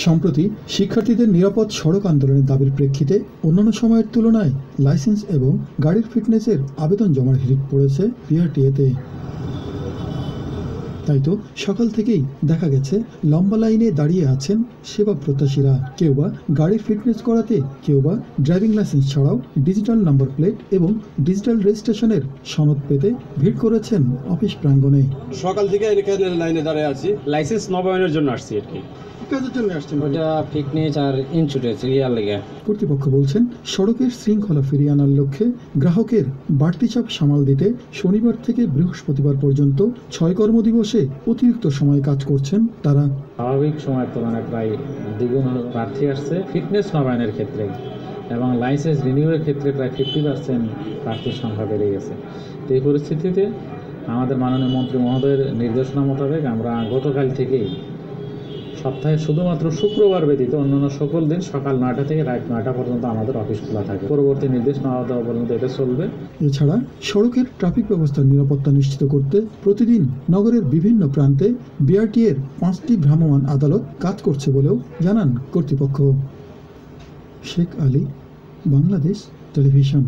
সম্প্রতি শিক্ষার্থীদের নিরাপদ সড়ক আন্দোলনের দাবির প্রেক্ষিতে অন্যান্য সময়ের তুলনায় লাইসেন্স এবং গাড়ির ফিটনেসের আবেদন জমার হিড়িক পড়েছে বিআরটিএতে। তাই তো সকাল থেকেই দেখা গেছে লম্বা লাইনে দাঁড়িয়ে আছেন সেবা প্রত্যাশীরা। কেউ বা গাড়ির ফিটনেস করাতে, কেউ বা ড্রাইভিং লাইসেন্স ছাড়াও ডিজিটাল নাম্বার প্লেট এবং ডিজিটাল রেজিস্ট্রেশনের সনদ পেতে ভিড় করেছেন অফিস প্রাঙ্গণে। সকাল থেকে এখানে লাইনে দাঁড়িয়ে আছি, লাইসেন্স নবায়নের জন্য আসছি আর কি। কাজের জন্য আসছেন? ওটা ফিটনেস আর ইন্স্যুরেন্স ইয়ার লেগে। কর্তৃপক্ষ বলছেন, সড়কের শৃঙ্খলা ফিরিয়ে আনার লক্ষ্যে গ্রাহকের বাড়তি চাপ সামাল দিতে শনিবার থেকে বৃহস্পতিবার পর্যন্ত 6 কর্মদিবসে অতিরিক্ত সময় কাজ করছেন তারা। স্বাভাবিক সময়ের তুলনায় প্রায় দ্বিগুণ প্রার্থী আসছে ফিটনেস নবায়নের ক্ষেত্রে, এবং লাইসেন্স রিনিউয়ের ক্ষেত্রে প্রায় 50% প্রার্থীর সংখ্যা বেড়ে গেছে। তো এই পরিস্থিতিতে আমাদের মাননীয় মন্ত্রী মহোদয়ের নির্দেশনা মোতাবেক আমরা গতকাল থেকেই সপ্তাহে শুধুমাত্র শুক্রবার ব্যতীত অন্যান্য সকল দিন সকাল 9টা থেকে রাত 9টা পর্যন্ত আমাদের অফিস খোলা থাকে। পরবর্তী নির্দেশ না দেওয়া পর্যন্ত এটা চলবে। এছাড়া সড়কের ট্রাফিক ব্যবস্থার নিরাপত্তা নিশ্চিত করতে প্রতিদিন নগরের বিভিন্ন প্রান্তে বিআরটিএর 5টি ভ্রাম্যমাণ আদালত কাজ করছে বলেও জানান কর্তৃপক্ষ। শেখ আলী, বাংলাদেশ টেলিভিশন।